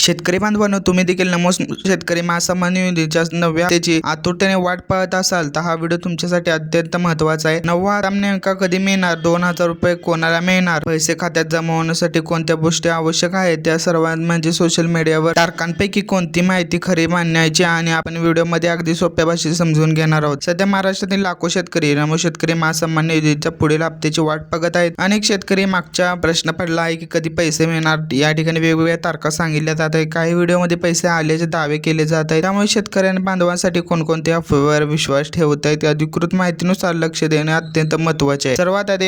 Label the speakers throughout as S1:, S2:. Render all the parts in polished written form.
S1: शेतकरी बांधवांनो, तुम्ही देखील नमो शेतकरी महासन्मान निधीच्या नव्या त्याची आतुरतेने वाट पाहत असाल तर हा व्हिडिओ तुमच्यासाठी अत्यंत महत्त्वाचा आहे. नवा हप्ता नेमका कधी मिळणार, 2000 रुपये कोणाला मिळणार, पैसे खात्यात जमा होण्यासाठी कोणत्या गोष्टी आवश्यक आहेत, त्या सर्वात म्हणजे सोशल मीडियावर तारखांपैकी कोणती माहिती खरी मानण्याची आणि आपण व्हिडिओमध्ये अगदी सोप्या भाषेत समजून घेणार आहोत. सध्या महाराष्ट्रातील लाखो शेतकरी नमो शेतकरी महासन्मान निधीच्या पुढील हप्त्याची वाट बघत आहेत. अनेक शेतकरी मागच्या प्रश्न पडला आहे की कधी पैसे मिळणार. या ठिकाणी वेगवेगळ्या तारखा सांगितल्या जात आहेत. काही व्हिडिओमध्ये पैसे आल्याचे दावे केले जात आहेत. त्यामुळे शेतकऱ्यांना बांधवांसाठी कोणकोणत्या अफवेवर विश्वास ठेवत आहेत, अधिकृत माहितीनुसार लक्ष देणे अत्यंत महत्त्वाचे आहे. सर्वात आधी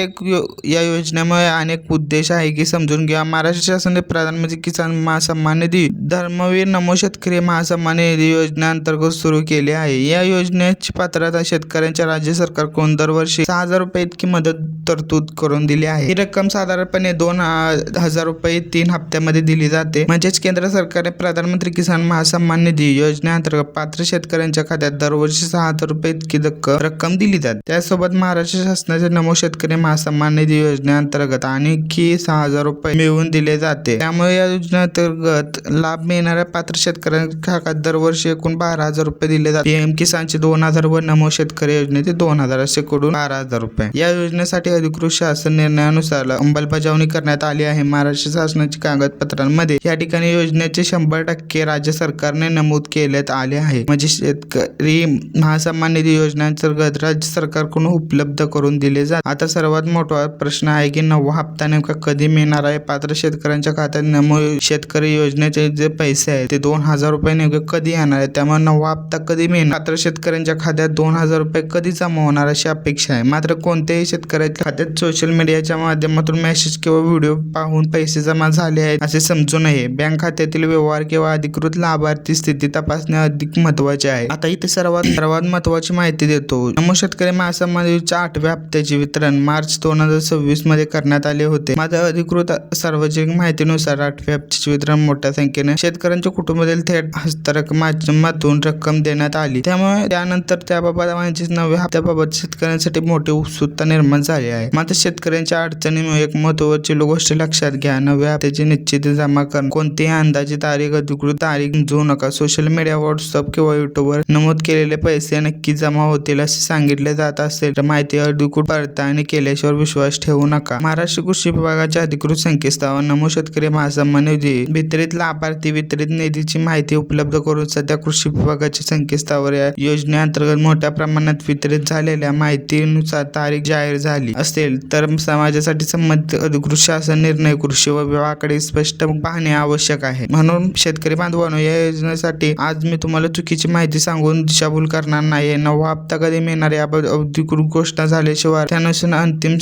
S1: या योजनेमुळे अनेक उद्देश आहे की समजून घ्या. महाराष्ट्र शासनाने प्रधानमंत्री किसान महासन्मान निधी धर्मवीर नमो शेतकरी महासन्मान निधी योजनेअंतर्गत सुरू केले आहे. या योजनेची पात्रता शेतकऱ्यांच्या राज्य सरकारकडून दरवर्षी 6000 रुपये इतकी मदत तरतूद करून दिली आहे. ही रक्कम साधारणपणे 2000 रुपये 3 हप्त्यामध्ये दिली जाते. म्हणजेच केंद्र सरकारने प्रधानमंत्री किसान महासन्मान निधी योजनेअंतर्गत पात्र शेतकऱ्यांच्या खात्यात दरवर्षी 6000 रुपये इतकी रक्कम दिली जाते. त्यासोबत महाराष्ट्र शासनाच्या नमो शेतकरी महासन्मान निधी योजनेअंतर्गत आणखी 6000 रुपये मिळवून दिले जाते. त्यामुळे या योजनेअंतर्गत लाभ मिळणाऱ्या पात्र शेतकऱ्यांच्या खात्यात दरवर्षी एकूण 12000 रुपये दिले जाते. पीएम किसानचे 2000 व नमो शेतकरी योजनेचे 2000 असे कडून 12000 रुपये. या योजनेसाठी अधिकृत शासन निर्णयानुसार अंमलबजावणी करण्यात आली आहे. महाराष्ट्र शासनाच्या कागदपत्रांमध्ये या ठिकाणी योजनेचे 100% राज्य सरकारने नमूद केल्यात आले आहे. म्हणजे शेतकरी महासन्मान निधी योजनेअंतर्गत राज्य सरकारकडून उपलब्ध करून दिले जाते. आता सर्वात मोठा प्रश्न आहे की नवा हप्ता नेमका कधी मिळणार आहे. पात्र शेतकऱ्यांच्या खात्यात नमो शेतकरी योजनेचे जे पैसे आहेत ते 2000 रुपये नेमके कधी येणार आहे. त्यामुळे नवा हप्ता कधी मिळणार, पात्र शेतकऱ्यांच्या खात्यात 2000 रुपये कधी जमा होणार अशी अपेक्षा आहे. मात्र कोणत्याही शेतकऱ्याच्या खात्यात सोशल मीडियाच्या माध्यमातून मेसेज किंवा व्हिडिओ पाहून पैसे जमा झाले आहेत असे समजू नये. बँक खात्यातील व्यवहार किंवा अधिकृत लाभार्थी स्थिती तपासणे अधिक महत्त्वाचे आहे. आता इथे सर्वात महत्त्वाची माहिती देतो. नमो शेतकरी महासन्मान निधीच्या 8व्या हप्त्याचे वितरण मार्च 2026 मध्ये करण्यात आले होते. मात्र अधिकृत सार्वजनिक माहितीनुसार 8व्या हप्त्याचे वितरण मोठ्या संख्येने शेतकऱ्यांच्या कुटुंबातील थेट हस्तांतरण माध्यमातून रक्कम देण्यात आली. त्यामुळे त्यानंतर त्याबाबत म्हणजे 9व्या हप्त्याबाबत शेतकऱ्यांसाठी मोठी उत्सुकता निर्माण झाली आहे. मात्र शेतकऱ्यांच्या अडचणीमुळे एक महत्त्वाची गोष्ट लक्षात घ्या. 9व्या हप्त्याची निश्चित जमा करणं कोणतीही अंदाजे तारीख अधिकृत तारीख समजू नका. सोशल मीडिया, व्हॉट्सअप किंवा युट्यूबवर नमूद केलेले पैसे नक्की जमा होतील असे सांगितले जात असेल तर माहिती अधिकृत पडताळणी केल्याशिवाय विश्वास ठेवू नका. महाराष्ट्र कृषी विभागाच्या अधिकृत संकेतस्थळावर नमो शेतकरी महासन्मान निधी वितरित लाभार्थी वितरित निधीची माहिती उपलब्ध करून सध्या कृषी विभागाच्या संकेतस्थळावर या योजनेअंतर्गत मोठ्या प्रमाणात वितरित झालेल्या माहितीनुसार तारीख जाहीर झाली असेल तर समाजासाठी संबंधित अधिकृत शासन निर्णय कृषी विभागाकडे स्पष्ट पाहणे आवश्यक आहे. म्हणून शेतकरी बांधवांनो, या योजनेसाठी आज मी तुम्हाला चुकीची माहिती सांगून दिशाभूल करणार नाही. नवा हप्ता कधी मिळणार याबाबत अधिकृत घोषणा झाल्याशिवाय त्यानुसार अंतिम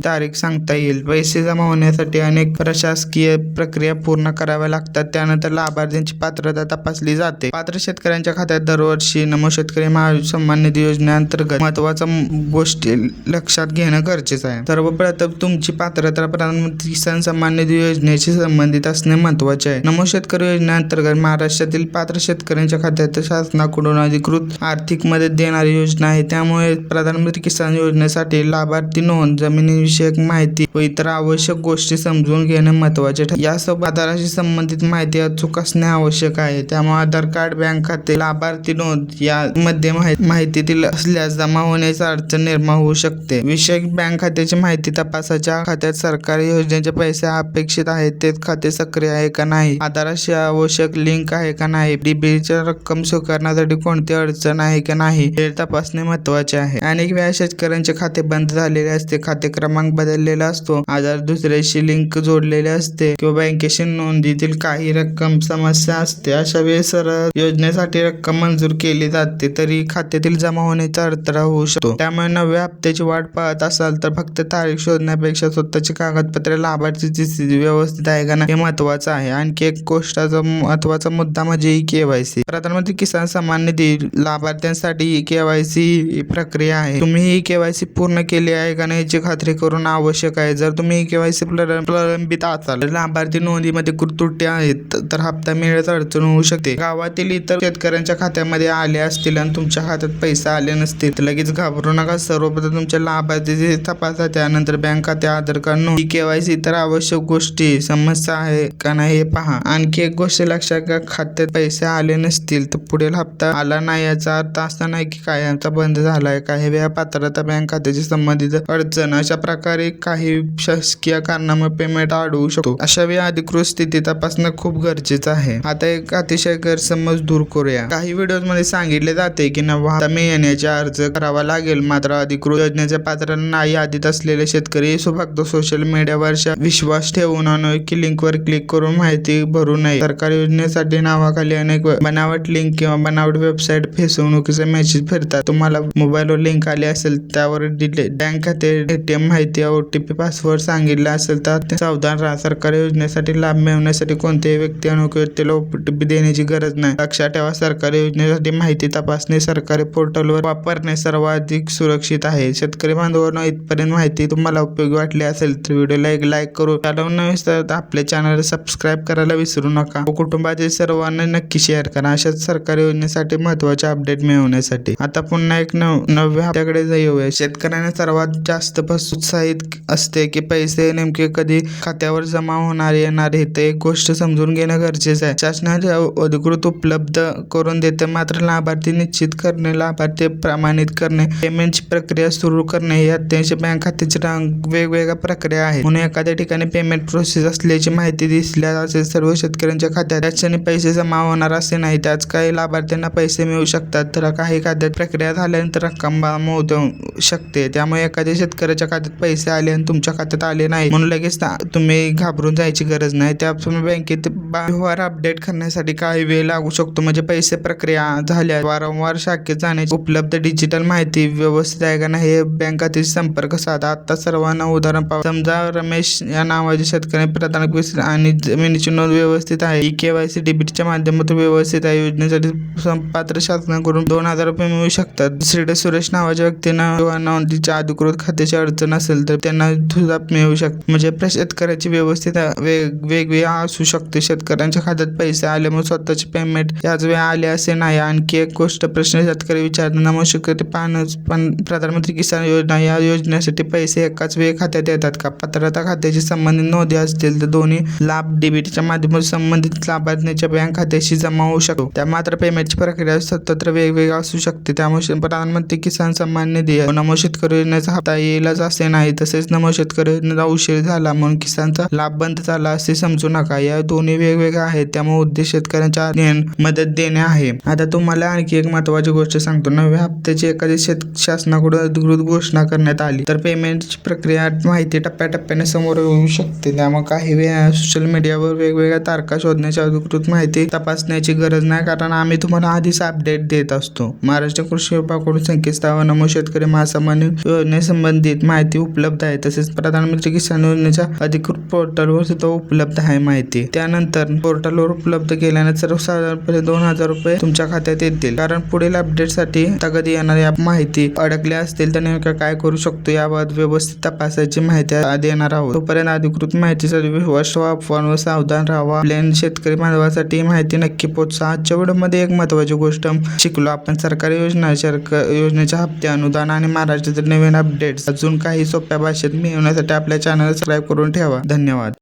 S1: तारीख सांगता येईल. पैसे जमा होण्यासाठी अनेक प्रशासकीय प्रक्रिया पूर्ण कराव्या लागतात. त्यानंतर लाभार्थ्यांची पात्रता तपासली जाते. पात्र शेतकऱ्यांच्या खात्यात दरवर्षी नमो शेतकरी महासन्मान निधी योजनेअंतर्गत महत्त्वाच्या गोष्टी लक्षात घेणं गरजेचं आहे. सर्वप्रथम तुमची पात्रता प्रधानमंत्री किसान सन्मान निधी योजनेशी संबंधित असणे महत्त्वाचे आहे. नमो शेतकरी योजनेअंतर्गत महाराष्ट्रातील पात्र शेतकऱ्यांच्या खात्यात शासनाकडून अधिकृत आर्थिक मदत देणारी योजना आहे. त्यामुळे प्रधानमंत्री किसान योजनेसाठी लाभार्थी नोंद, जमिनीविषयक माहिती व इतर आवश्यक गोष्टी समजून घेणे महत्त्वाचे ठरते. यासोबत आधाराशी संबंधित माहिती अचूक असणे आवश्यक आहे. त्यामुळे आधार कार्ड, बँक खाते, लाभार्थी नोंद यामध्ये माहितीतील असल्यास जमा होण्याची अडचण निर्माण होऊ शकते. विषयक बँक खात्याची माहिती तपासाच्या खात्यात सरकारी योजनेचे पैसे अपेक्षित आहेत ते खाते सक्रिय आहे का नाही, आधाराशी आवश्यक लिंक आहे का नाही, डीबीच्या रक्कम स्वीकारण्यासाठी कोणती अडचण आहे का नाही हे तपासणे महत्त्वाचे आहे. अनेक वेळा शेतकऱ्यांचे खाते बंद झालेले असते, खाते क्रमांक बदललेला असतो, आधार दुसऱ्याशी लिंक जोडलेले असते किंवा बँकेशी नोंदीतील काही रक्कम समस्या असते. अशा वेळेस योजनेसाठी रक्कम मंजूर केली जाते तरी खात्यातील जमा होण्याचा अडथळा होऊ शकतो. त्यामुळे 9व्या हप्त्याची वाट पाहत असाल तर फक्त तारीख शोधण्यापेक्षा स्वतःची कागदपत्रे, लाभार्थीची स्थिती व्यवस्थित आहे का नाही हे महत्त्वाचं आहे. आणखी एक गोष्टाचा महत्त्वाचा मुद्दा म्हणजे केवायसी. प्रधानमंत्री किसान सन्मान निधी लाभार्थ्यांसाठी केवायसी प्रक्रिया आहे. तुम्ही ही केवायसी पूर्ण केली आहे का नाही याची खात्री करून आवश्यक आहे. जर तुम्ही केवायसी प्रलंबित असाल, लाभार्थी नोंदीमध्ये त्रुटी आहेत तर हप्ता मिळण्यास अडचण होऊ शकते. गावातील इतर शेतकऱ्यांच्या खात्यामध्ये आले असतील आणि तुमच्या खात्यात पैसे आले नसतील तर लगेच घाबरू नका. सर्वप्रथम तुमच्या लाभार्थीचे तपासा, त्यानंतर बँक खाते, आधार कार्ड नोंद, केवायसी इतर आवश्यक गोष्टी समस्या आहे का नाही हे पहा. आणखी आणखी एक गोष्ट लक्षात घ्या, खात्यात पैसे आले नसतील तर पुढील हप्ता आला नाही याचा अर्थ असा नाही की कायमचा बंद झालाय. काही वेळा पात्रता बँक खात्याची संबंधित अडचण अशा प्रकारे काही शासकीय कारणामुळे पेमेंट अडवू शकतो. अशा वेळी अधिकृत स्थिती तपासणं खूप गरजेचं आहे. आता एक अतिशय गैरसमज दूर करूया. काही व्हिडिओ मध्ये सांगितले जाते की नवा हप्ता मिळण्याचा अर्ज करावा लागेल, मात्र अधिकृत योजनेच्या पात्र नाही यादीत असलेले शेतकरी फक्त सोशल मीडियावर विश्वास ठेवून अनोळखी लिंकवर क्लिक करून माहिती भरू नये. सरकारी योजनेसाठी नावाखाली अनेक बनावट लिंक किंवा बनावट वेबसाईट फसवणुकीचे मेसेज फिरतात. तुम्हाला मोबाईलवर लिंक आली असेल, त्यावर बँक खाते, एटीएम माहिती, OTP, पासवर्ड सांगितला असेल तर सावधान राहा. सरकारी योजनेसाठी लाभ मिळवण्यासाठी कोणत्याही व्यक्ती अनोळखी व्यक्तीला OTP देण्याची गरज नाही. लक्षात ठेवा, सरकारी योजनेसाठी माहिती तपासणे सरकारी पोर्टलवर वापरणे सर्वाधिक सुरक्षित आहे. शेतकरी बांधवांनो, इथपर्यंत माहिती तुम्हाला उपयोगी वाटली असेल तर व्हिडिओला एक लाईक करू, आपल्या चॅनलला सबस्क्राईब करायला विसरू नका. कुटुंबातील सर्वांना नक्की शेअर करा अशाच सरकारी योजनेसाठी महत्त्वाचे अपडेट मिळवण्यासाठी. आता पुन्हा एक नव्या हप्त्याकडे येऊया. शेतकऱ्यांना सर्वात जास्त उत्साहित असते की पैसे नेमके कधी खात्यावर जमा होणार येणार हे. तर एक गोष्ट समजून घेणं गरजेचं आहे. शासनाने अधिकृत उपलब्ध करून देते, मात्र लाभार्थी निश्चित करणे, लाभार्थी प्रमाणित करणे, पेमेंटची प्रक्रिया सुरू करणे यात त्यांच्या बँक खात्याची वेगवेगळ्या प्रक्रिया आहेत. म्हणून एखाद्या ठिकाणी पेमेंट प्रोसेस असल्याची माहिती दिसल्या असेल सर्व शेतकऱ्यांच्या खात्यात त्याच क्षणी पैसे जमा होणार असे नाही. त्याच काही लाभार्थ्यांना पैसे मिळू शकतात तर काही खात्यात प्रक्रिया झाल्यानंतर रक्कम होऊ शकते. त्यामुळे एखाद्या शेतकऱ्याच्या खात्यात पैसे आले आणि तुमच्या खात्यात आले नाही म्हणून लगेच तुम्ही घाबरून जायची गरज नाही. त्यापासून बँकेत व्यवहार अपडेट करण्यासाठी काही वेळ लागू शकतो. म्हणजे पैसे प्रक्रिया झाल्या वारंवार शाखेत जाण्याची उपलब्ध डिजिटल माहिती व्यवस्थित आहे का नाही हे बँक खात्याशी संपर्क साधा. आता सर्वांना उदाहरण पाहू. समजा रमेश या नावाच्या शेतकऱ्याने प्रधान आणि जमिनीची नोंद व्यवस्थित आहे, KYC डीबीटीच्या माध्यमातून व्यवस्थित आहे, योजनेसाठी पात्र शासनाकडून 2,000 रुपये मिळू शकतात. दुसरीकडे सुरेश नावाच्या व्यक्तींना किंवा नोंदीच्या अधिकृत खात्याची अडचण असेल तर त्यांना सुद्धा मिळू शकते. म्हणजे शेतकऱ्याची व्यवस्थित वेगवेगळी असू शकते. शेतकऱ्यांच्या खात्यात पैसे आल्यामुळे स्वतःची पेमेंट याच वेळी आले असे नाही. आणखी एक गोष्ट प्रश्न शेतकरी विचारताना मग शेतकरी पण प्रधानमंत्री किसान योजना या योजनेसाठी पैसे एकाच वेळी खात्यात येतात का? पात्रता खात्याची संबंधित नोंदी असतील तर दोन्ही लाभ डीबीटीच्या माध्यमातून संबंधित लाभार्थ्यांच्या बँक खात्याशी जमा होऊ शकतो. त्या मात्र पेमेंटची प्रक्रिया स्वतंत्र वेगवेगळी असू शकते. त्यामुळे प्रधानमंत्री किसान सन्मान निधी नमो शेतकरी योजनेचा हप्ता येईलच असे नाही. तसेच नमो शेतकरी योजनेचा उशीर झाला म्हणून किसानचा लाभ बंद झाला असे समजू नका. या दोन्ही वेगवेगळ्या आहेत. त्यामुळे उद्देश शेतकऱ्यांच्या मदत देणे आहे. आता तुम्हाला आणखी एक महत्त्वाची गोष्ट सांगतो. नव्या हप्त्याची एखादी शासनाकडून अधिकृत घोषणा करण्यात आली तर पेमेंटची प्रक्रिया माहिती टप्प्याटप्प्याने समोर येऊ शकते. त्यामुळे काही वेळा सोशल मीडियावर वेगवेगळ्या तारखा शोधण्याची अधिकृत माहिती तपासण्याची गरज नाही, कारण आम्ही तुम्हाला आधीच अपडेट देत असतो. महाराष्ट्र कृषी विभागाकडून संकेतस्थळावर नमो शेतकरी महासन्मान योजनेसंबंधित माहिती उपलब्ध आहे. तसेच प्रधानमंत्री किसान योजनेच्या अधिकृत पोर्टलवर सुद्धा उपलब्ध आहे माहिती. त्यानंतर पोर्टलवर उपलब्ध केल्याने सर्वसाधारणपणे 2,000 रुपये तुमच्या खात्यात येतील. कारण पुढील अपडेटसाठी कधी येणाऱ्या माहिती अडकल्या असतील तर नेमकं काय करू शकतो याबाबत व्यवस्थित तपासायची माहिती देणार आहोत. तोपर्यंत अधिकृत माहितीसाठी विश्वास ठेवा, अफवांवर सावधान राहा. आपल्या शेतकरी बांधवासाठी माहिती नक्की पोहोचा. आजच्या व्हिडिओमध्ये एक महत्त्वाची गोष्ट शिकलो आपण. सरकारी योजनेच्या हप्ते, अनुदान आणि महाराष्ट्रातील नवीन अपडेट्स अजून काही सोप्या भाषेत मिळवण्यासाठी आपल्या चॅनल सबस्क्राईब करून ठेवा. धन्यवाद.